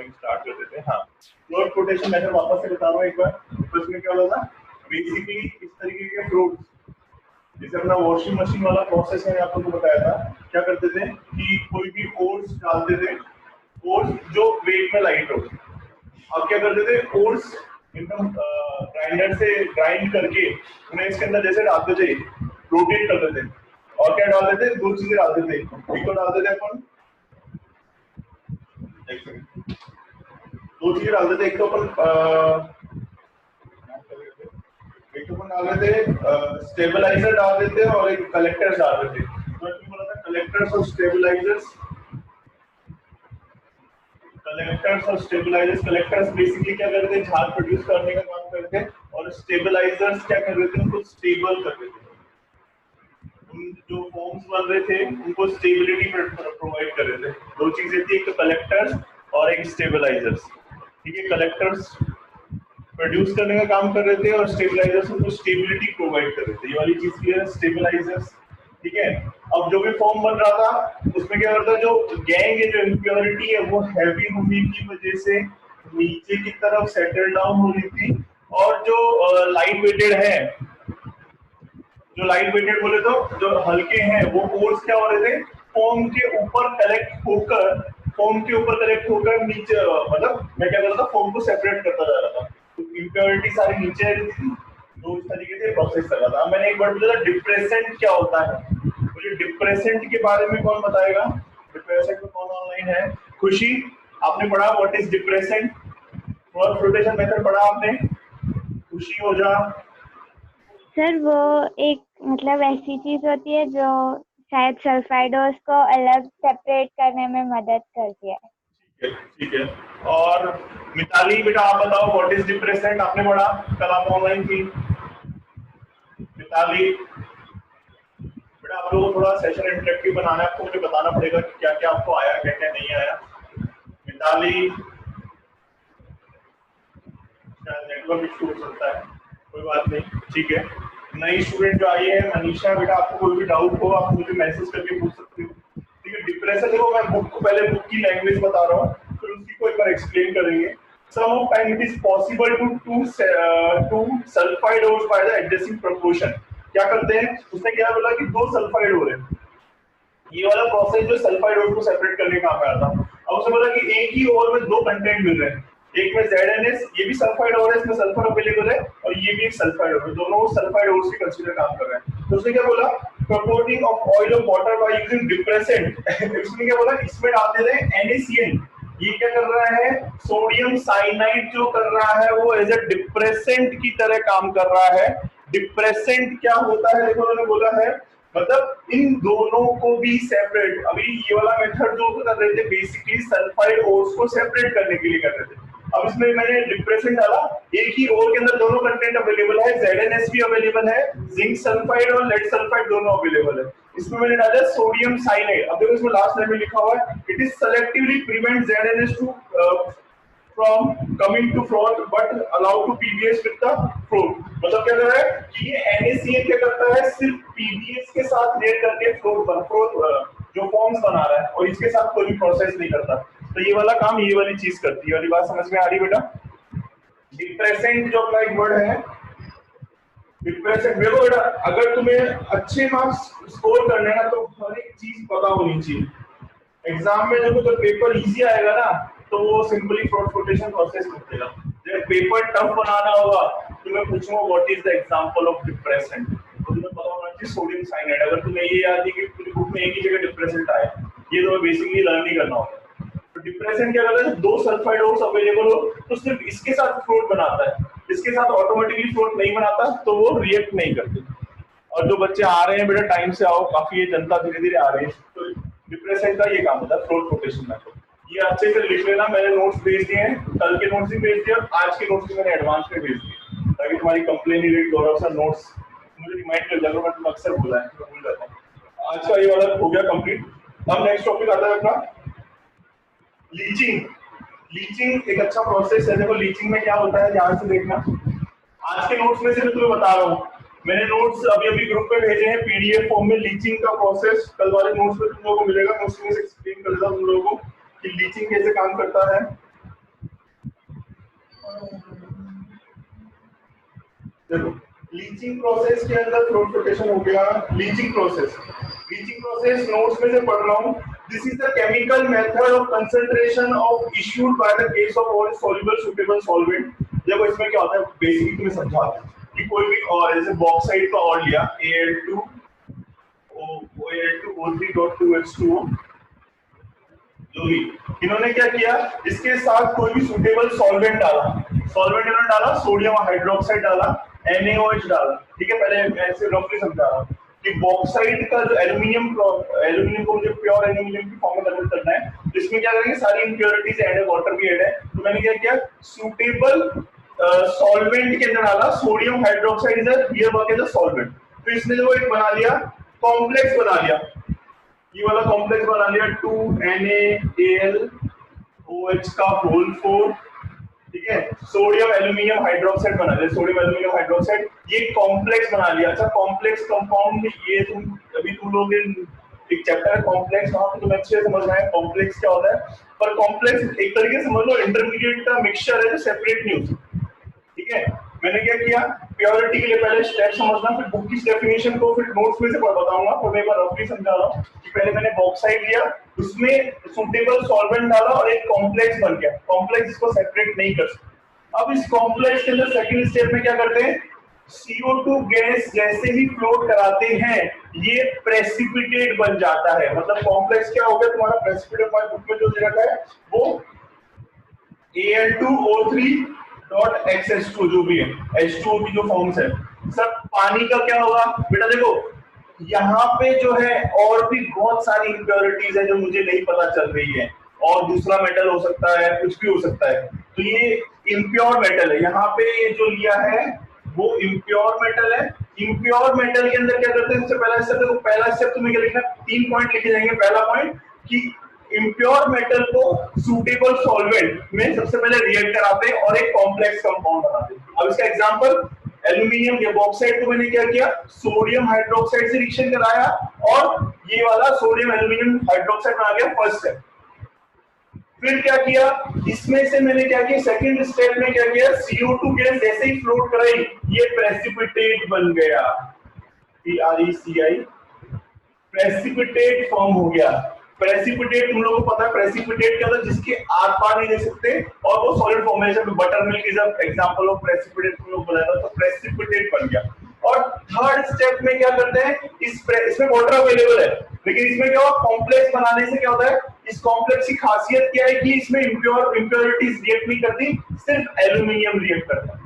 Time start कर देते हैं। हाँ, फ्लोर रोटेशन मेथड वापस से बता रहा हूँ एक बार। तो इसमें क्या होता था, बेसिकली इस तरीके के फ्रूट्स, जैसे अपना वॉशिंग मशीन वाला प्रोसेस मैंने आपको बताया था, क्या करते थे कि कोई भी ओट्स डालते थे, ओट्स जो वेट में लाइट हो। अब क्या करते थे, ओट्स एकदम ग्राइंडर से ग्राइंड करके उन्हें इसके अंदर जैसे डालते थे, रोटेट करते थे, और क्या डालते थे, दो चीजें डालते थे। एक तो डालते थे अपन, एक सेकंड, दो चीजें डालते थे। एक तो अपन डाल रहे थे, स्टेबलाइजर डाल देते थे और एक कलेक्टर्स डाल देते थे। तो बोला था कलेक्टर्स और स्टेबलाइजर्स। कलेक्टर्स बेसिकली क्या करते थे, झाग प्रोड्यूस करने का काम करते थे, और स्टेबलाइजर्स क्या कर रहे थे, उनको स्टेबल कर रहे थे। उन जो फॉर्म्स बन रहे थे उनको स्टेबिलिटी प्रोवाइड कर रहे थे। दो चीजें थी, एक तो कलेक्टर्स और एक स्टेबलाइजर्स। ठीक है, कलेक्टर्स प्रोड्यूस करने का काम कर रहे थे और स्टेबलाइजर्स उनको स्टेबिलिटी प्रोवाइड कर रहे थे। ये वाली चीज क्लियर है, स्टेबलाइजर्स। ठीक है, अब जो भी फॉर्म बन रहा था उसमें क्या करता है, जो गैंग है, जो इम्प्योरिटी है, वो हैवी होने की वजह से नीचे की तरफ सेटल डाउन हो रही थी, और जो लाइट वेटेड है, जो लाइट वेटेड बोले तो जो हल्के हैं, वो ओर्स क्या हो रहे थे, फॉर्म के ऊपर कलेक्ट होकर नीचे, मतलब मैं क्या कर रहा था, फॉर्म को सेपरेट करता जा रहा था। तो इम्प्योरिटी सारी नीचे आ रही थी, तो इस तरीके से प्रोसेस कर रहा था। मैंने एक बार पूछा था डिप्रेसेंट क्या होता है, मुझे डिप्रेसेंट के बारे में कौन बताएगा? डिप्रेसेंट में कौन ऑनलाइन है? खुशी, आपने पढ़ा what is depressant? Floor flotation method पढ़ा आपने? खुशी हो जा। सर वो एक मतलब ऐसी चीज होती है जो शायद सल्फाइडोज को अलग सेपरेट करने में मदद करती है। ठीक है, और मिताली बेटा आप बताओ व्हाट इज डिप्रेसेंट? आपने पढ़ा कल, आप ऑनलाइन थी। मिताली बेटा, आप लोगों को थोड़ा सेशन इंटरेक्टिव बनाना है, आपको मुझे बताना पड़ेगा कि क्या क्या आपको आया, क्या क्या नहीं आया। मिताली, नेटवर्क इशू हो सकता है, कोई बात नहीं, ठीक है। नई स्टूडेंट जो आई है मनीषा, बेटा आपको कोई भी डाउट हो आप मुझे मैसेज करके पूछ सकते हो। ठीक है, डिप्रेशन देखो, मैं बुक को पहले बुक की लैंग्वेज बता रहा हूँ, फिर उसी को एक बार एक्सप्लेन करेंगे। Some of time it is possible to sulfide ores by the adjacent proportion। क्या करते हैं, उसने क्या बोला कि दो सल्फाइड हो रहे हैं, ये वाला प्रोसेस जो सल्फाइड ओर को सेपरेट करने का काम करता है। अब उसने बोला कि एक ही ओर में दो कंटेंट मिल रहे हैं, एक में ZNS, ये भी सल्फाइड ओर है, इसमें सल्फर अवेलेबल है, और ये भी एक सल्फाइड ओर है, दोनों सल्फाइड ओर से कंसीडर काम कर रहे हैं। तो उसने क्या बोला, promoting of oil of water by using depressant. उसने क्या बोला, इसमें डाल देते हैं NaCN। ये क्या कर रहा है, सोडियम साइनाइड जो कर रहा है वो एज ए डिप्रेसेंट की तरह काम कर रहा है। डिप्रेसेंट क्या होता है, देखो उन्होंने बोला है, मतलब इन दोनों को भी सेपरेट, अभी ये वाला मेथड जो कर रहे थे बेसिकली सल्फाइड ओर्स को सेपरेट करने के लिए कर रहे थे। अब इसमें मैंने डिप्रेसेंट डाला, एक ही ओर के अंदर दोनों कंटेंट अवेलेबल है, ZNS भी अवेलेबल है, जिंक सल्फाइड और लेड सल्फाइड दोनों अवेलेबल है। इसमें मैंने डाला सोडियम साइनाइड। अब देखो इसमें लास्ट लाइन में लिखा हुआ है, it is selectively prevent ZNS to from coming to float but allowed to PBS with the float। मतलब क्या कर रहा है कि ये NaCN क्या करता है, सिर्फ PBS के साथ रिएक्ट करके फ्लोट जो फॉर्म्स बना रहा है, और इसके साथ कोई भी प्रोसेस नहीं करता। तो ये वाला काम ये वाली चीज करती है। वाली बात समझ में आ रही बेटा? डिप्रेसेंट जो अपना एक वर्ड है, डिप्रेसेंट, देखो बेटा अगर तुम्हें अच्छे मार्क्स स्कोर करने हैं तो हर एक चीज पता होनी चाहिए। एग्जाम में जब पेपर इजी आएगा ना, तो वो सिंपली फ्लोटेशन प्रोसेस करतेगा। जब पेपर टफ बनाना होगा तो मैं पूछूंगा what is the example of depressant, तो तुम्हें पता होना चाहिए सोडियम साइनाइड। अगर तुम्हें ये याद है कि पूरी बुक में एक ही जगह डिप्रेसेंट आया, ये तुम्हें बेसिकली लर्न नहीं करना होगा। तो डिप्रेसेंट क्या करता है, दो सल्फाइड ओर्स अवेलेबल हो तो सिर्फ इसके साथ फ्लोट बनाता है, इसके साथ ऑटोमेटिकली फ्लोट नहीं बनाता, तो वो रिएक्ट नहीं करते। और जो बच्चे आ रहे हैं बेटा टाइम से आओ, काफी ये जनता धीरे धीरे आ रही है, तो डिप्रेसेंट का ये काम होता है फ्लोट रोटेशन मेथड। ये अच्छे से लिख लेना, मैंने नोट्स भेज दिए हैं, कल के नोट्स भी भेज दिए, आज के नोट्स भी मैंने एडवांस में भेज दिए, ताकि तुम्हारी कंप्लेन नहीं रही गौरव सर नोट्स मुझे रिमाइंड कर जाएगा, मैं तुम अक्सर भूल जाता हूँ। आज का ये वाला हो गया कंप्लीट। अब नेक्स्ट टॉपिक आता है अपना लीचिंग। लीचिंग एक अच्छा प्रोसेस है। देखो लीचिंग में क्या होता है, ध्यान से देखना। आज के नोट्स में से मैं तुम्हें बता रहा हूँ, मैंने नोट्स अभी अभी ग्रुप पे भेजे हैं PDF फॉर्म में। लीचिंग का प्रोसेस कल वाले नोट्स में तुम लोगों को मिलेगा, मैं उसमें से एक्सप्लेन कर देता हूं तुम लोगों को कि लीचिंग कैसे काम करता है। देखो लीचिंग प्रोसेस के अंदर फ्लोट फ्लोटेशन हो गया। लीचिंग प्रोसेस नोट्स में से पढ़ रहा हूँ। This is the chemical method of concentration of issued by the case of all soluble suitable solvent. देखो इसमें क्या होता है बेसिकली तुम्हें समझाता हूँ कि कोई भी और जैसे बॉक्साइड का और लिया Al2 O3.2H2O, जो भी इन्होंने क्या किया, इसके साथ कोई भी सुटेबल सॉल्वेंट डाला, इन्होंने डाला सोडियम हाइड्रोक्साइड डाला, NaOH डाला। ठीक है, पहले मैं ऐसे रफली समझा रहा हूँ कि बॉक्साइड का जो एल्यूमिनियम को मुझे प्योर एल्यूमिनियम की फॉर्म में कन्वर्ट करना है, तो इसमें क्या करेंगे, सारी इंप्योरिटीज ऐड है, वाटर भी ऐड है। तो मैंने क्या किया, सुटेबल सॉल्वेंट के अंदर डाला sodium hydroxide is here work as a solvent. तो इसने जो एक बना लिया, कॉम्प्लेक्स बना लिया, ये वाला कॉम्प्लेक्स बना लिया 2NaAlOH का होल 4। ठीक है, सोडियम एल्यूमिनियम हाइड्रोक्साइड बना लिया, सोडियम एल्यूमिनियम हाइड्रोक्साइड, ये कॉम्प्लेक्स बना लिया। अच्छा, कॉम्प्लेक्स कंपाउंड ये तुम लोग एक चैप्टर है कॉम्प्लेक्स, वहां पे तुम्हें अच्छे से समझना है कॉम्प्लेक्स क्या होता है। पर कॉम्प्लेक्स एक तरीके से समझ लो इंटरमीडिएट का मिक्सचर है जो सेपरेट नहीं हो सकता। ठीक है, मैंने क्या किया, प्योरिटी के लिए पहले स्टेप समझना, फिर बुक की डेफिनेशन को फिर नोट्स में से बताऊंगा। तो मैं एक बार रफली समझा रहा हूँ कि पहले मैंने बॉक्साइड लिया, उसमें सुटेबल सॉल्वेंट डाला और एक कॉम्प्लेक्स बन गया। कॉम्प्लेक्स इसको सेपरेट नहीं कर सकता। अब इस कॉम्प्लेक्स के अंदर सेकंड स्टेप में क्या करते हैं, CO2 गैस जैसे ही फ्लोट कराते हैं ये प्रेसिपिटेट बन जाता है। मतलब कॉम्प्लेक्स क्या हो गया तुम्हारा, प्रेसिपिटेट हमारे बुक में जो दे रखा है वो Al2O3.XH2 जो भी है, H2O की जो फॉर्म्स है, सब पानी का क्या होगा बेटा। देखो यहाँ पे जो है और भी बहुत सारी इंप्योरिटीज है जो मुझे नहीं पता चल रही है, और दूसरा मेटल हो सकता है, कुछ भी हो सकता है। तो ये इम्प्योर मेटल है, यहाँ पे ये जो लिया है वो इम्प्योर मेटल है। इम्प्योर मेटल के अंदर क्या करते हैं, सबसे पहला स्टेप, देखो पहला स्टेप तुम्हें क्या लिखना, 3 पॉइंट लिखे जाएंगे। पहला पॉइंट कि इम्प्योर मेटल को सुटेबल सॉल्वेंट में सबसे पहले रिएक्ट कराते हैं और एक कॉम्प्लेक्स कंपाउंड बनाते हैं। अब इसका एग्जांपल एल्यूमिनियम या बॉक्साइड को मैंने क्या किया, सोडियम हाइड्रोक्साइड से रिएक्शन कराया और ये वाला सोडियम एल्यूमिनियम हाइड्रोक्साइड बना गया फर्स्ट स्टेप। फिर क्या किया, इसमें से मैंने क्या किया, सेकंड स्टेप में क्या किया, CO2 गैस जैसे ही फ्लोट कराई ये प्रेसिपिटेट बन गया, PRECI, प्रेसिपिटेट फॉर्म हो गया। प्रेसिपिटेट तुम लोगों को पता है, प्रेसिपिटेट क्या होता है, जिसके आर पार नहीं दे सकते और वो सॉलिड फॉर्म में, जैसे butter milk is example of precipitate तुम लोग बोला था, तो प्रेसिपिटेट बन गया। और थर्ड स्टेप में क्या करते हैं, इसमें वाटर अवेलेबल है, लेकिन इसमें क्या होगा, कॉम्प्लेक्स बनाने से क्या होता है, इस कॉम्प्लेक्स की खासियत क्या है कि इसमें इंप्योरिटीज रिएक्ट नहीं करती, सिर्फ एल्यूमिनियम रिएक्ट करता है।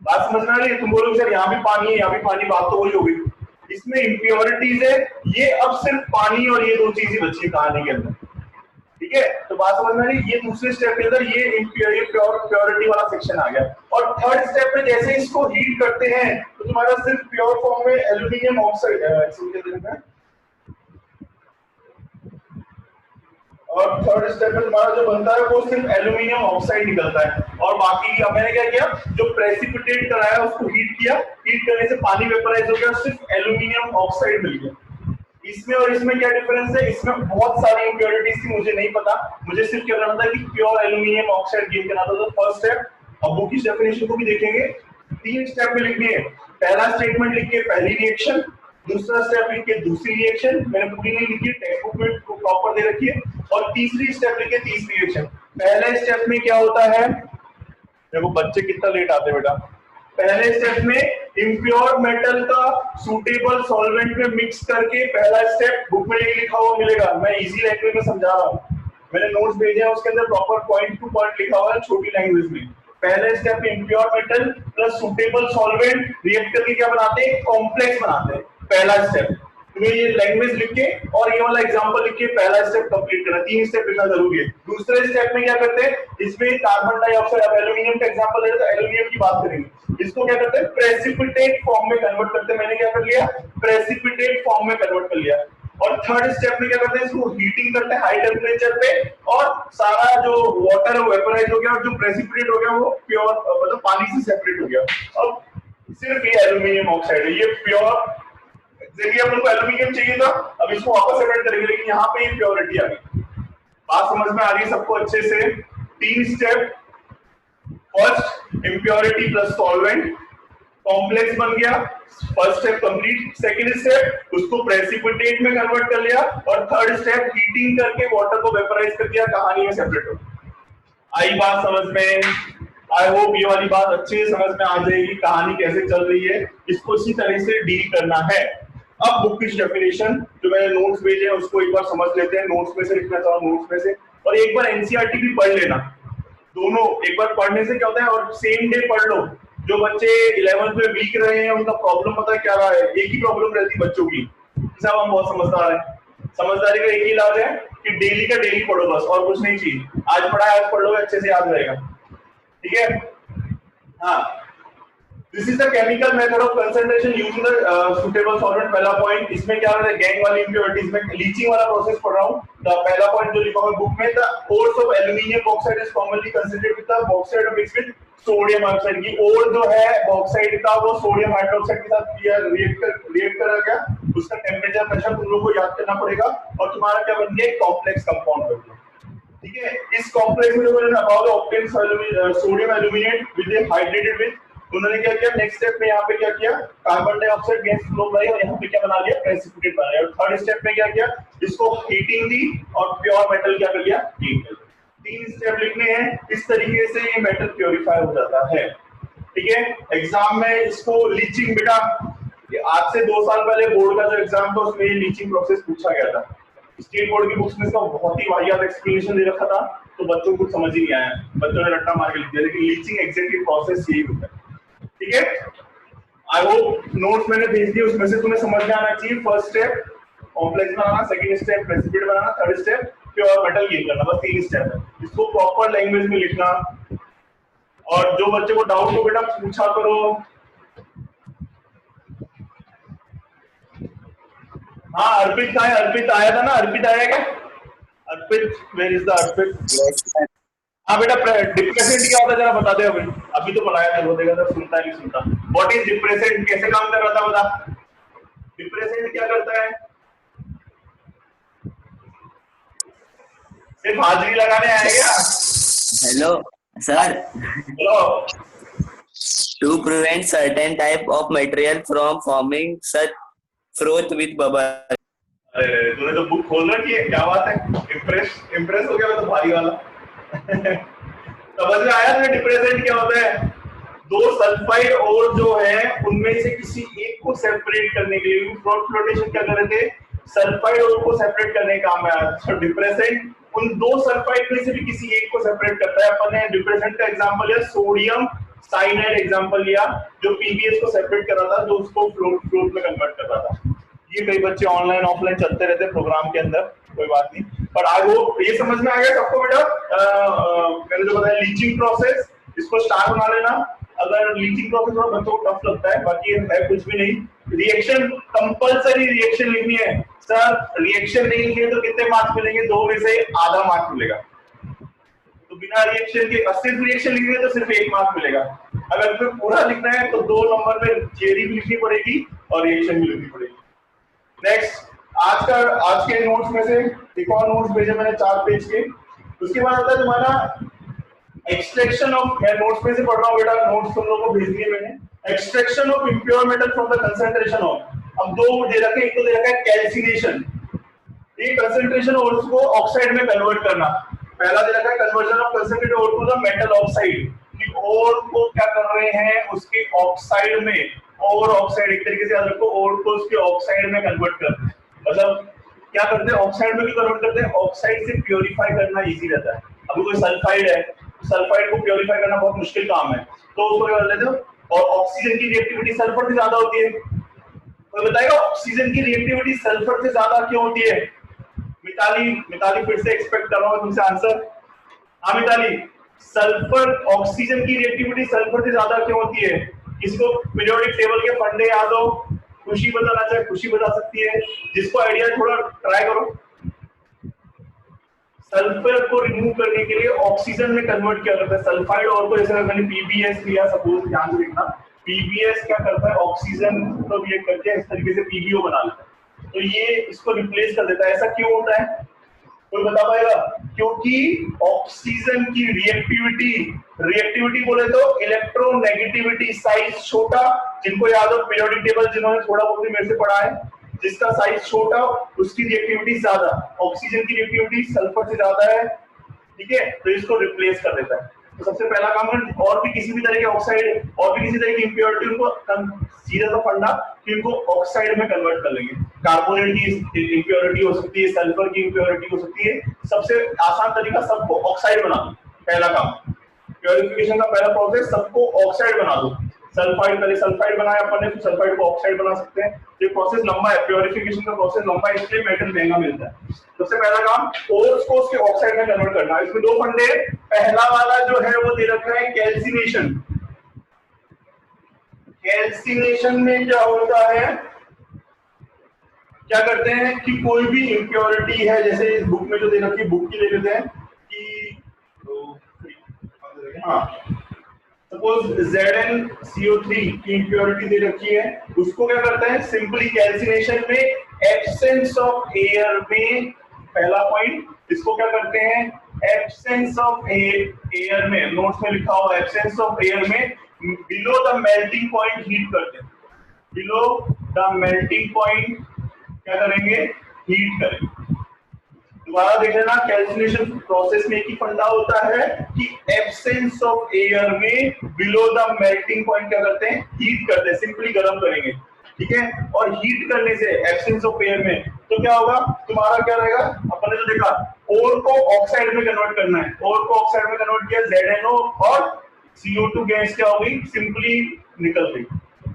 बात समझ में आ रही है, तुम बोलोगे सर यहाँ भी पानी है, यहाँ भी पानी, बात तो वही हो गई। इसमें इंप्योरिटीज है, ये अब सिर्फ पानी और ये दो चीजें बची है कहानी के अंदर। ठीक है, तो बात समझ में आ रही है, ये दूसरे स्टेप के अंदर ये प्योरिटी वाला सेक्शन आ गया। और थर्ड स्टेप में जैसे इसको हीट करते हैं तो तुम्हारा सिर्फ प्योर फॉर्म में एल्यूमिनियम ऑक्साइड, और थर्ड स्टेप में तुम्हारा जो बनता है वो सिर्फ एल्यूमिनियम ऑक्साइड निकलता है। और बाकी मैंने क्या किया, जो प्रेसिपिटेट कराया उसको हीट किया, हीट करने से पानी वेपराइज हो गया, सिर्फ एल्यूमिनियम ऑक्साइड मिल गया। इसमें और इसमें क्या डिफरेंस है, इसमें बहुत सारी इंप्योरिटीज थी, मुझे नहीं पता, मुझे सिर्फ क्या करना था कि प्योर एल्यूमिनियम ऑक्साइड गेन करना था। तो फर्स्ट स्टेप, अब बुक की डेफिनेशन को भी देखेंगे, 3 स्टेप में लिखनी है। पहला स्टेटमेंट लिख के पहली रिएक्शन, दूसरा स्टेप लिख के दूसरी रिएक्शन, मैंने पूरी नहीं लिखी, टेक्स्ट बुक में प्रॉपर दे रखी है, और तीसरी स्टेप लिख के तीसरी रिएक्शन। पहले स्टेप में क्या होता है, देखो बच्चे कितना लेट आते हैं बेटा। पहले स्टेप में इम्प्योर मेटल का सूटेबल सॉल्वेंट में मिक्स करके, पहला स्टेप बुक में लिखा हुआ मिलेगा, मैं इजी लैंग्वेज में समझा रहा हूँ, मैंने नोट्स भेजे हैं उसके अंदर प्रॉपर पॉइंट टू पॉइंट लिखा हुआ है छोटी लैंग्वेज में। पहले स्टेप में impure metal plus suitable solvent react करके क्या बनाते हैं, कॉम्प्लेक्स बनाते हैं। पहला स्टेप तुम्हें ये लैंग्वेज लिख के और ये वाला एग्जांपल लिख के पहला स्टेप कंप्लीट करना, 3 स्टेप लिखना जरूरी है। दूसरे स्टेप में क्या करते हैं, इसमें कार्बन डाइऑक्साइड, अब एल्यूमिनियम का एग्जांपल है तो एल्यूमिनियम की बात करेंगे, इसको क्या करते हैं, प्रेसिपिटेट फॉर्म में कन्वर्ट करते हैं। मैंने क्या कर लिया, प्रेसिपिटेट फॉर्म में कन्वर्ट कर लिया। और थर्ड स्टेप में क्या करते हैं, इसको हीटिंग करते हैं हाई टेम्परेचर पे, और सारा जो वाटर वेपराइज हो गया और जो प्रेसिपिटेट हो गया वो प्योर मतलब पानी से सेपरेट हो गया। अब सिर्फ ये एल्यूमिनियम ऑक्साइड है, ये प्योर, देखिए अपन को एल्यूमिनियम चाहिए था, अब इसको वापस सेपरेट करेंगे, लेकिन यहाँ पे ये प्योरिटी आ गई। बात समझ में आ रही है सबको अच्छे से। 3 step, first impurity plus solvent, complex बन गया, first step complete. Second step उसको प्रेसिपिटेट में कन्वर्ट कर लिया, और थर्ड स्टेप हीटिंग करके वाटर को वेपराइज कर दिया, कहानी में सेपरेट हो। आई बात समझ में? आई होप ये वाली बात अच्छे से समझ में आ जाएगी, कहानी कैसे चल रही है, इसको इसी तरह से डील करना है। अब बुक की डेफिनेशन जो मैंने नोट्स भेजे हैं उसको एक बार समझ लेते हैं, नोट्स में से लिखना चाहूँ, नोट्स में से, और एक बार एनसीईआरटी भी पढ़ लेना। दोनों एक बार पढ़ने से क्या होता है, और सेम डे पढ़ लो। जो बच्चे 11th में वीक रहे हैं उनका प्रॉब्लम पता है क्या रहा है, एक ही प्रॉब्लम रहती बच्चों की, साहब हम बहुत समझदार हैं। समझदारी का एक ही इलाज है कि डेली का डेली पढ़ो बस, और कुछ नहीं चाहिए। आज पढ़ा है आज पढ़ लो, अच्छे से याद रहेगा, ठीक है। हाँ, this is the chemical method of concentration using the suitable solvent. पहला पॉइंट, इसमें क्या है, गैंग वाली इंप्योरिटीज में लीचिंग वाला प्रोसेस पढ़ रहा हूँ। पहला पॉइंट जो लिखा हुआ है बुक में, the ores of aluminium bauxite is commonly considered with the bauxite mix with sodium oxide. की ओर जो है बॉक्साइड का वो सोडियम हाइड्रोक्साइड के साथ रिएक्ट करा गया, उसका टेम्परेचर प्रेशर तुम लोग को याद करना पड़ेगा, और तुम्हारा क्या बन गया, कॉम्प्लेक्स कंपाउंड बन गया, ठीक है। इस कॉम्प्लेक्स में जो मैंने about obtain sodium aluminate with hydrated with, उन्होंने क्या किया, नेक्स्ट स्टेप में यहाँ पे क्या किया, कार्बन डाइऑक्साइड गैस फ्लो कराई, और यहाँ पे क्या बना लिया, प्रेसिपिटेट बना लिया। और थर्ड स्टेप में क्या किया, इसको हीटिंग दी, और प्योर मेटल क्या कर लिया, हीट कर लिया। 3 स्टेप लिखने हैं, इस तरीके से ये मेटल प्योरीफाई हो जाता है, ठीक है। एग्जाम में इसको लीचिंग, बेटा आज से 2 साल पहले बोर्ड का जो एग्जाम था उसमें लीचिंग प्रोसेस पूछा गया था। स्टेट बोर्ड की बुक्स में इसका बहुत ही वाहियात एक्सप्लेनेशन दे रखा था, तो बच्चों को समझ ही नहीं आया, बच्चों ने रट्टा मार के लिख दिया, लेकिन लीचिंग एग्जैक्टली प्रोसेस यही होता है, ठीक है। आई होप नोट्स मैंने भेज दिए, उसमें से तुम्हें समझ में आना चाहिए। फर्स्ट स्टेप कॉम्प्लेक्स बनाना, सेकंड स्टेप प्रेसिपिटेट बनाना, third step pure metal gain करना, बस 3 स्टेप है। इसको प्रॉपर लैंग्वेज में लिखना, और जो बच्चे को डाउट हो बेटा पूछा करो। हाँ अर्पित कहाँ है, अर्पित आया था ना, अर्पित आया क्या, अर्पित वेयर इज द अर्पित? हाँ बेटा, डिप्रेसेंट क्या होता है जरा बता दे। अभी तो पढ़ाया था, बोलेगा तो सुनता नहीं सुनता। व्हाट इज डिप्रेसेंट, कैसे काम कर रहा था बता। डिप्रेसेंट क्या करता है, सिर्फ हाजिरी लगाने आए क्या? Hello sir, hello. to prevent certain type of material from forming such froth with bubble। अरे तूने तो बुक खोल रखी है, क्या बात है, इम्प्रेस हो गया मैं तो भारी वाला। समझ में आया तुम्हें डिप्रेसेंट क्या होता है? 2 सल्फाइड और जो है उनमें से किसी एक को सेपरेट करने के लिए फ्लोटेशन क्या कर रहे थे, सल्फाइड और को सेपरेट करने का काम है। तो डिप्रेसेंट उन 2 सल्फाइड में से भी किसी एक को सेपरेट करता है। अपन ने डिप्रेसेंट का एग्जांपल लिया सोडियम साइनाइड एग्जांपल लिया, जो पीबीएस को सेपरेट कर रहा था, जो उसको फ्लोट में कन्वर्ट कर रहा था। ये कई बच्चे ऑनलाइन ऑफलाइन चलते रहते हैं प्रोग्राम के अंदर, कोई बात नहीं, पर आई होप ये समझ में आ गया सबको बेटा। मैंने जो बताया लीचिंग प्रोसेस, इसको स्टार बना लेना। अगर लीचिंग प्रोसेस थोड़ा बच्चों को टफ लगता है, बाकी है कुछ भी नहीं। रिएक्शन कंपलसरी रिएक्शन लिखनी है सर, रिएक्शन नहीं लिखे तो कितने मार्क्स मिलेंगे, 2 में से आधा मार्क्स मिलेगा। तो बिना रिएक्शन के सिर्फ रिएक्शन लिखेंगे तो सिर्फ 1 मार्क्स मिलेगा। अगर तुम्हें पूरा लिखना है तो 2 नंबर में थियरी भी लिखनी पड़ेगी और रिएक्शन भी लिखनी पड़ेगी। नेक्स्ट, आज के नोट्स में से एक और नोट्स भेजे मैंने 4 पेज के। उसके बाद आता है तुम्हारा एक्सट्रैक्शन ऑफ, मैं नोट्स में से पढ़ रहा हूँ बेटा, नोट्स तुम लोगों को भेज दिए मैंने। Extraction of impure metal from the concentration of, अब 2 दे रखे, एक तो दे रखा है कैल्सिनेशन, ये कंसंट्रेशन और उसको ऑक्साइड में कन्वर्ट करना। पहला दे रखा है conversion of concentrated ore to the metal oxide, कि ओर को क्या कर रहे हैं उसके ऑक्साइड में, और ऑक्साइड एक तरीके से याद रखो, और को उसके ऑक्साइड में कन्वर्ट करते हैं। मतलब क्या करते हैं, ऑक्साइड में भी कन्वर्ट करते हैं। ऑक्साइड से प्योरीफाई करना इजी रहता है। अभी कोई सल्फाइड है, सल्फाइड को प्योरीफाई करना बहुत मुश्किल काम है, तो उसको क्या कर लेते हो, और ऑक्सीजन की रिएक्टिविटी सल्फर से ज्यादा होती है। तो बताएगा ऑक्सीजन की रिएक्टिविटी सल्फर से ज्यादा क्यों होती है? मिताली फिर से एक्सपेक्ट कर रहा हूं तुमसे आंसर। हाँ मिताली, सल्फर, ऑक्सीजन की रिएक्टिविटी सल्फर से ज्यादा क्यों होती है? किसको पीरियोडिक टेबल के फंडे याद हो? खुशी बताना चाहे खुशी बता सकती है, जिसको आइडिया थोड़ा ट्राई करो। सल्फर को रिमूव करने के लिए ऑक्सीजन में कन्वर्ट किया जाता है सल्फाइड, और को जैसे मैंने पीबीएस लिया, सपोज ध्यान से देखना, पीबीएस क्या करता है, ऑक्सीजन को रिएक्ट करके इस तरीके से पीबीओ बना लेता है, तो ये इसको रिप्लेस कर देता है। ऐसा क्यों होता है? कोई बता पाएगा? क्योंकि ऑक्सीजन की रिएक्टिविटी बोले तो इलेक्ट्रोनेगेटिविटी, साइज छोटा, जिनको याद हो पीरियोडिक टेबल जिन्होंने थोड़ा बहुत भी मेरे से पढ़ा है, जिसका साइज छोटा उसकी रिएक्टिविटी ज्यादा, ऑक्सीजन की रिएक्टिविटी सल्फर से ज्यादा है, ठीक है, तो इसको रिप्लेस कर देता है। तो सबसे पहला काम है और भी किसी भी तरह के ऑक्साइड और भी किसी तरह की इंप्योरिटी उनको सीधा सा फंडा कि उनको ऑक्साइड में कन्वर्ट कर लेंगे। कार्बोनेट की इंप्योरिटी हो सकती है, सल्फर की इंप्योरिटी हो सकती है, सबसे आसान तरीका सबको ऑक्साइड बना दो। पहला काम प्योरिफिकेशन का पहला प्रोसेस, सबको ऑक्साइड बना दो। सल्फाइड, पहले सल्फाइड बनाया अपन ने, तो सल्फाइड को ऑक्साइड बना सकते हैं। ये प्रोसेस लंबा है, प्योरिफिकेशन का प्रोसेस लंबा है, इसलिए मेटल महंगा मिलता है। सबसे पहला काम ओर्स को उसके ऑक्साइड में कन्वर्ट करना है। इसमें दो फंडे, पहला वाला जो है वो दे रखा है कैल्सिनेशन। कैल्सिनेशन में क्या होता है, क्या करते हैं कि कोई भी इंप्योरिटी है, जैसे इस बुक में जो दे रखी है, बुक की ले लेते हैं कि हाँ, सपोज ZnCO3 की इंप्योरिटी दे रखी है, उसको क्या करते हैं सिंपली कैल्सिनेशन में एब्सेंस ऑफ एयर में, पहला पॉइंट, इसको क्या करते हैं एब्सेंस ऑफ एयर में, नोट्स में लिखा हुआ एब्सेंस ऑफ एयर में below the melting point heat करते हैं। बिलो द मेल्टिंग पॉइंट क्या करेंगे, हीट करेंगे। दोबारा देख लेना, कैल्सिनेशन प्रोसेस में एक ही फंडा होता है कि एब्सेंस ऑफ एयर में बिलो द मेल्टिंग पॉइंट क्या करते हैं, हीट करते हैं, सिंपली गर्म करेंगे, ठीक है। और हीट करने से एब्सेंस ऑफ एयर में तो क्या होगा, तुम्हारा क्या रहेगा, अपन ने जो देखा ओर को ऑक्साइड में कन्वर्ट करना है, ओर को ऑक्साइड में कन्वर्ट किया, ZnO और CO2 गैस क्या होगी, सिंपली निकल गई।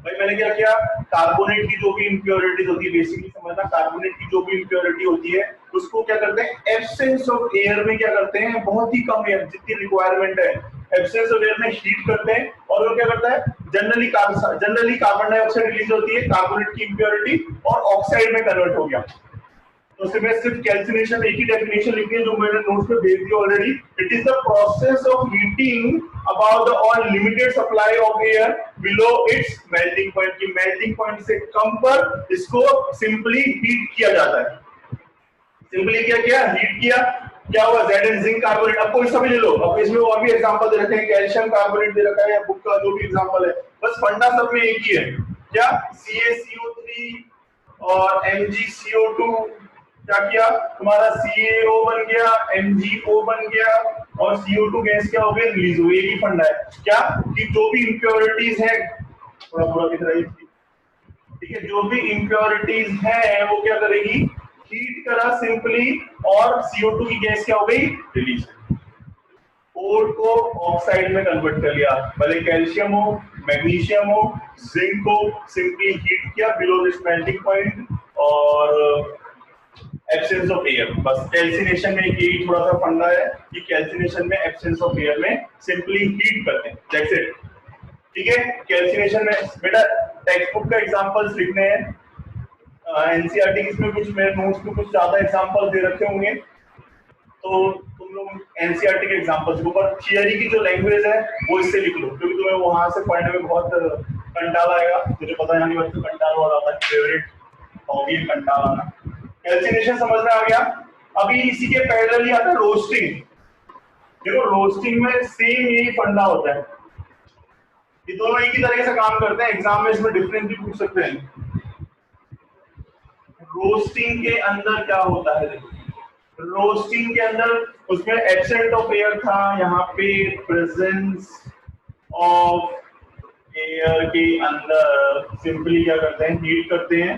भाई मैंने क्या किया, कार्बोनेट की जो भी इंप्योरिटीज होती है, बेसिकली समझना, कार्बोनेट की जो भी इंप्योरिटी होती है उसको क्या करते हैं एब्सेंस ऑफ एयर में क्या करते हैं, बहुत ही कम एयर जितनी रिक्वायरमेंट है एब्सेंस ऑफ एयर में हीट करते हैं। और वो क्या करता है, जनरली कार्बन डाइऑक्साइड रिलीज होती है, कार्बोनेट की इंप्योरिटी और ऑक्साइड में कन्वर्ट हो गया। तो सिर्फ कैल्सिनेशन एक ही डेफिनेशन लिखी है जो मैंने नोट्स में भेज दी already. It is the process of heating about the on limited supply of air below its melting point, की मेल्टिंग पॉइंट से कम पर इसको सिंपली हीट किया जाता है। सिंपली क्या किया, हीट किया, क्या हुआ, Zn जिंक कार्बोनेट। अब कोई सा भी ले लो, अब इसमें और भी एग्जांपल दे रखे हैं, कैल्शियम कार्बोनेट दे रखा है, या बुक का जो भी एग्जांपल है, बस फंडा सब में एक ही है, क्या CaCO3 और MgCO2, क्या किया, तुम्हारा CaO बन गया, MgO बन गया और CO2 गैस क्या हो गई, रिलीज हुई। एक ही फंडा है क्या, कि जो भी इंप्योरिटीज है, थोड़ा थोड़ा दिख रहा है, ठीक है, जो भी इंप्योरिटीज है वो क्या करेगी, हीट करा सिंपली, और CO2 की गैस क्या हो गई, रिलीज। ओर को ऑक्साइड में कन्वर्ट कर लिया, भले कैल्शियम हो, मैग्नीशियम हो, जिंक को सिंपली हीट किया बिलो दिस मेल्टिंग पॉइंट और एब्सेंस ऑफ एयर। बस कैल्सिनेशन में यही थोड़ा सा फंडा है कि कैल्सिनेशन में एब्सेंस ऑफ एयर में सिंपली हीट करते हैं, दैट्स इट, ठीक है। कैल्सिनेशन में बेटा टेक्स्ट बुक का एग्जांपल्स लिखने हैं, एनसीईआरटी इसमें कुछ मेरे नोट्स में कुछ ज्यादा एग्जांपल दे रखे होंगे, तो तुम लोग एनसीईआरटी के एग्जांपल्स ऊपर थियरी की जो लैंग्वेज है वो इससे लिख लो, क्योंकि तुम्हें वहां से पढ़ने में बहुत कंटाला आएगा। मुझे पता है नहीं, कंटाला वाला आता है, फेवरेट हॉबी है कंटाला आना। कैल्सिनेशन समझ में आ गया। अभी इसी के पैरेलल ही आता है रोस्टिंग। देखो रोस्टिंग में सेम यही फंडा होता है, ये दोनों एक ही तरीके से काम करते हैं, एग्जाम में इसमें डिफरेंस भी पूछ सकते हैं। रोस्टिंग के अंदर क्या होता है, देखो रोस्टिंग के अंदर उसमें एब्सेंट ऑफ एयर था, यहाँ पे प्रेजेंस ऑफ एयर के अंदर सिंपली क्या करते हैं, हीट करते हैं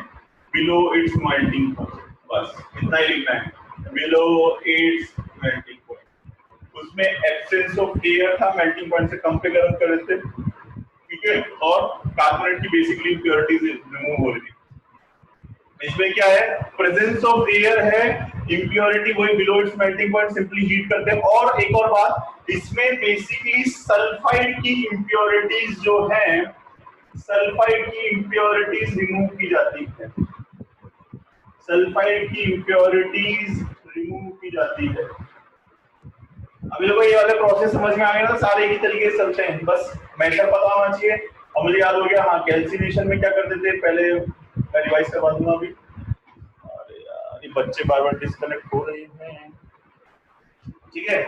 बिलो इट्स मेल्टिंग पॉइंट, बस इतना ही लिखना है, बिलो इट्स मेल्टिंग पॉइंट। उसमें एब्सेंस ऑफ एयर था, मेल्टिंग पॉइंट से कम पे गर्म कर देते, ठीक है, और कार्बोनेट की बेसिकली इंप्योरिटीज रिमूव हो रही थी। इसमें क्या है, प्रेजेंस ऑफ एयर है, इंप्योरिटी वही below its melting point, simply heat करते हैं। और एक और बात, इसमें बेसिकली सल्फाइड की इंप्योरिटीज जो हैं, सल्फाइड की इंप्योरिटीज रिमूव की जाती है, सल्फाइड की इंप्योरिटीज रिमूव की जाती है। अभी देखो ये वाले प्रोसेस समझ में आ गया ना, सारे एक ही तरीके से चलते हैं, बस मेथड पता होना चाहिए। और मुझे याद हो गया, हाँ कैल्सिनेशन में क्या करते थे, पहले मैं रिवाइज करवा दूंगा अभी। अरे यार ये बच्चे बार बार डिस्कनेक्ट हो रहे हैं। ठीक है।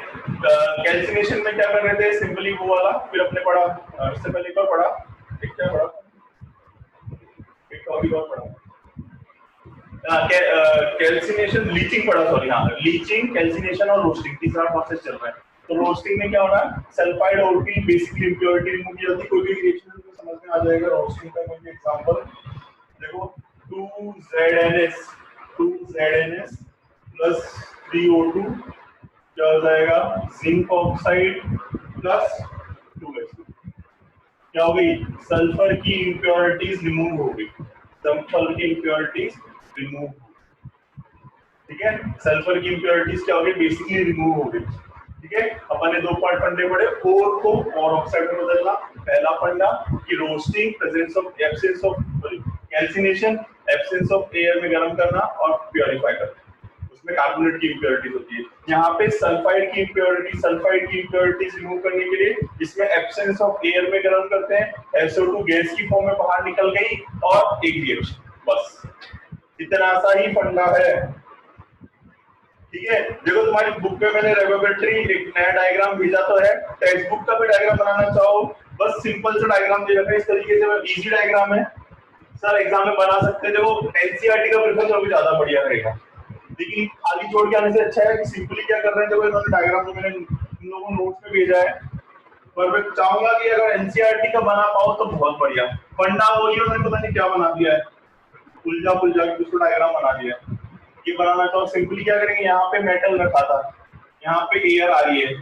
कैल्सिनेशन में क्या कर रहे थे, सिंपली वो वाला फिर अपने पढ़ा, इससे पहले एक और पढ़ा, एक क्या पढ़ा, एक टॉपिक और पढ़ा, कैल्सिनेशन लीचिंग पढ़ा, सॉरी हाँ, लीचिंग, कैल्सिनेशन और रोस्टिंग, तीसरा प्रोसेस चल रहा है। तो रोस्टिंग में क्या हो रहा है, sulphide OT basically impurity remove की जाती है, कोई भी रिएक्शन में समझ में आ जाएगा। रोस्टिंग का कोई एग्जांपल देखो, 2ZNS प्लस 3O2 क्या हो जाएगा, जिंक ऑक्साइड प्लस 2H2, क्या हो गई, सल्फर की इंप्योरिटीज रिमूव हो गई, सल्फर की इंप्योरिटीज रिमूव, ठीक है। सल्फर की इंप्योरिटीज क्या हो गई, बेसिकली रिमूव हो गई, ठीक है। अपन ने दो पार्ट फंडे पढ़े, ओर को और ऑक्साइड में बदलना। पहला फंडा कि roasting, presence of absence of calcination, absence of air में गर्म करना और प्योरीफाई करना, उसमें कार्बोनेट की इंप्योरिटीज होती है। यहाँ पे सल्फाइड की इंप्योरिटीज रिमूव करने के लिए इसमें एब्सेंस ऑफ एयर में गर्म करते हैं, SO2 गैस की फॉर्म में बाहर निकल गई और एक रिएक्शन, बस इतना सा ही फंडा है, ठीक है। देखो तुम्हारी बुक में मैंने रेगुलेटरी एक नया डायग्राम भेजा तो है, टेक्स्ट बुक का भी डायग्राम बनाना चाहो बस सिंपल सा डायग्राम दे रखा है इस तरीके से, इजी डायग्राम है सर, एग्जाम में बना सकते हैं। देखो एनसीईआरटी का प्रेफर करोगे ज्यादा बढ़िया रहेगा, लेकिन खाली छोड़ के आने से अच्छा है कि सिंपली क्या कर रहे हैं, देखो इन्होंने डायग्राम जो मैंने इन लोगों को नोट्स में भेजा है, पर मैं चाहूंगा कि अगर एनसीईआरटी का बना पाओ तो बहुत बढ़िया। फंडा वही उन्होंने पता नहीं क्या बना दिया है, उलझा पुलझा के उसको डायग्राम बना दिया है। ये बनाना चाहो सिंपली क्या करेंगे, यहाँ पे मेटल रखा था, यहाँ पे एयर आ रही है,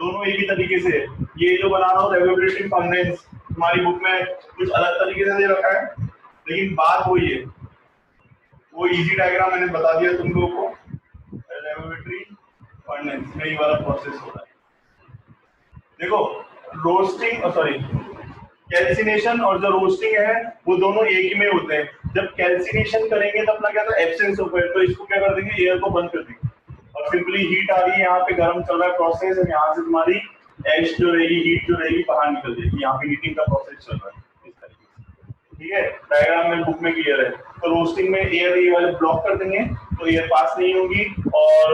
दोनों एक ही तरीके से। ये जो बना रहा हूँ रेगुलेटरी फंडेंस, तुम्हारी बुक में कुछ अलग तरीके से दे रखा है, लेकिन बात वही है, वो इजी डायग्राम मैंने बता दिया तुम लोगों को। रेगुलेटरी फंडेंस में ये वाला प्रोसेस हो रहा है। देखो रोस्टिंग, सॉरी कैल्सिनेशन और जो रोस्टिंग है वो दोनों एक ही में होते हैं। जब कैल्सिनेशन करेंगे तो अपना क्या था, एब्सेंस ऑफ एयर, तो इसको क्या कर देंगे, एयर को बंद कर देंगे और सिंपली हीट आ रही है, यहाँ पे गर्म चल रहा है प्रोसेस, और यहाँ से तुम्हारी एच जो रहेगी, हीट जो रहेगी बाहर निकल जाएगी, यहाँ पे हीटिंग का प्रोसेस चल रहा है इस तरीके से, ठीक है। डायग्राम में बुक में क्लियर है। तो रोस्टिंग में एयर ये वाले ब्लॉक कर देंगे तो एयर पास नहीं होगी, और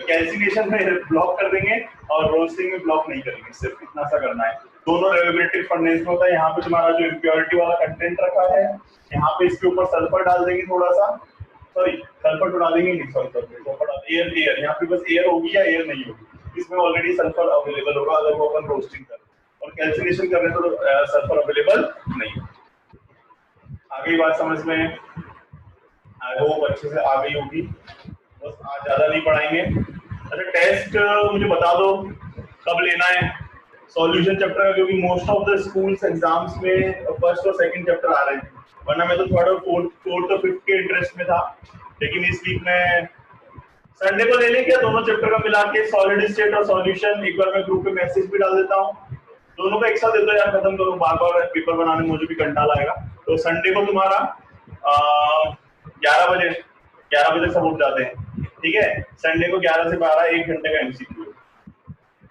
कैल्सिनेशन में ब्लॉक कर देंगे और रोस्टिंग में ब्लॉक नहीं करेंगे, सिर्फ इतना सा करना है। दोनों रेगुलेटरी फंडेंस में होता है। यहाँ पे तुम्हारा जो इम्प्योरिटी वाला कंटेंट रखा है, यहाँ पे इसके ऊपर सल्फर डाल देंगे थोड़ा सा, सॉरी सल्फर तो डालेंगे नहीं, सल्फर एयर यहाँ पे बस एयर होगी या एयर नहीं होगी, इसमें ऑलरेडी सल्फर अवेलेबल होगा अगर वो अपन रोस्टिंग करें, और कैल्सिनेशन कर रहे हैं तो सल्फर अवेलेबल नहीं। आगे बात समझ में आई होप अच्छे से आ गई होगी, बस आज ज्यादा नहीं पढ़ाएंगे। अच्छा टेस्ट मुझे बता दो कब लेना है सॉल्यूशन चैप्टर का, क्योंकि most of the schools exams में फर्स्ट और सेकंड चैप्टर आ रहे हैं, वरना मैं तो थर्ड और फोर्थ और फिफ्थ के इंटरेस्ट में था, लेकिन इस वीक में संडे को ले लें क्या दोनों चैप्टर का मिला के, सॉलिड स्टेट और सॉल्यूशन। एक बार मैं ग्रुप पे मैसेज भी डाल देता हूँ, दोनों का एक साथ दे दो यार, खत्म करो, बार बार पेपर बनाने में मुझे भी कंटाल आएगा। तो संडे को तुम्हारा 11 बजे सब उठ जाते हैं, ठीक है। संडे को 11 से 12 1 घंटे का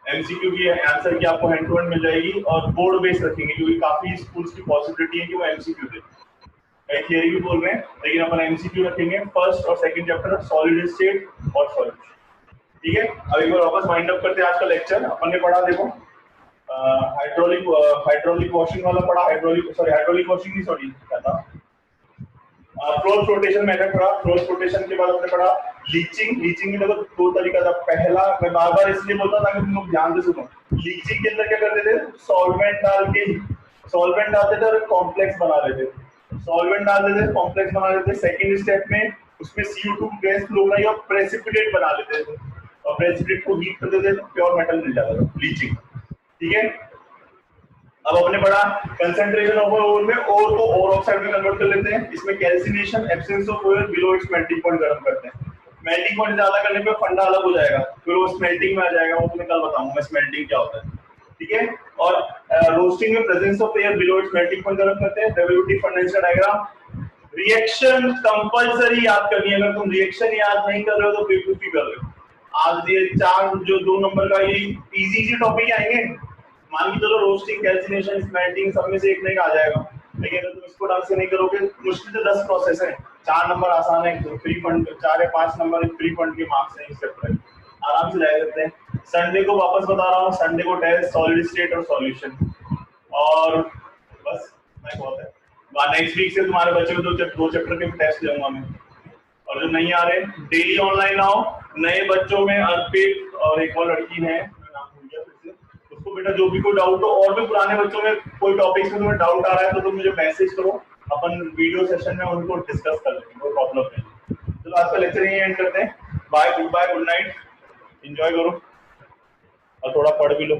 एमसीक्यू की आंसर की आपको हैंड टू हैंड मिल जाएगी, और बोर्ड बेस्ड रखेंगे क्योंकि काफी स्कूल्स की पॉसिबिलिटी है कि वो एमसीक्यू दे, कई थियरी भी बोल रहे हैं, लेकिन अपन एमसीक्यू रखेंगे फर्स्ट और सेकंड चैप्टर सॉलिड स्टेट और सॉल्यूशन, ठीक है। अब एक बार वापस वाइंड अप करते हैं आज का लेक्चर। अपन ने पढ़ा देखो हाइड्रोलिक वॉशिंग वाला पढ़ा, हाइड्रोलिक वॉशिंग नहीं, सॉरी क्या था, क्लोज रोटेशन मेथड पढ़ा। क्लोज रोटेशन के बाद हमने पढ़ा लीचिंग में देखो दो तरीका था। पहला मैं बार बार इसलिए बोलता हूं ताकि तुम लोग ध्यान से सुनो, लीचिंग के अंदर क्या करते थे, सॉल्वेंट डालते थे और कॉम्प्लेक्स बना लेते थे, सॉल्वेंट डाल देते थे, कॉम्प्लेक्स बना लेते थे। सेकंड स्टेप में उसमें CO2 गैस फ्लो कराई और प्रेसिपिटेट बना लेते थे, और प्रेसिपिटेट को हीट कर देते थे, प्योर मेटल मिल जाता था, लीचिंग, ठीक है। अब अपने पढ़ा कंसंट्रेशन ऑफ ओर में ओर को ओर ऑक्साइड में कन्वर्ट कर लेते हैं, इसमें calcination, absence of ore, below its melting point गर्म करते हैं। मेल्टिंग पॉइंट ज्यादा करने पे फंडा अलग हो जाएगा, फिर वो स्मेल्टिंग में आ जाएगा, वो तुम्हें कल बताऊंगा मैं स्मेल्टिंग क्या होता है, ठीक है। और रोस्टिंग में presence of air, below its melting point गर्म करते हैं। रेवोल्यूटिव फंडेंस का डायग्राम, रिएक्शन कंपलसरी याद करनी है, अगर तुम रिएक्शन याद नहीं कर रहे हो तो बेवकूफी कर रहे हो। आज ये चार जो 2 नंबर का ये इजी टॉपिक आएंगे, मान के चलो रोस्टिंग, कैल्सिनेशन, स्मेल्टिंग सब में से एक नहीं आ जाएगा, लेकिन अगर तुम इसको ढंग से नहीं करोगे, मुश्किल से 10 प्रोसेस है, 4 नंबर आसान है, फ्री फंड 4 या 5 नंबर फ्री फंड के मार्क्स हैं इस चैप्टर में, आराम से जाया करते हैं। संडे को वापस बता रहा हूँ, संडे को टेस्ट, सॉलिड स्टेट और सॉल्यूशन, और बस मैं बहुत है। नेक्स्ट वीक से तुम्हारे बच्चे को 2 चैप्टर के टेस्ट लूंगा मैं, और जो नहीं आ रहे डेली ऑनलाइन आओ। नए बच्चों में अर्पित और एक और लड़की है, मैं नाम भूल गया फिर से, उसको बेटा जो भी कोई डाउट हो, और भी पुराने बच्चों में कोई टॉपिक्स में तुम्हें डाउट आ रहा है तो तुम मुझे मैसेज करो, अपन वीडियो सेशन में उनको डिस्कस कर लेंगे, कोई प्रॉब्लम नहीं। चलो आज का लेक्चर यही एंड करते हैं। बाय, गुड नाइट, एंजॉय करो और थोड़ा पढ़ भी लो।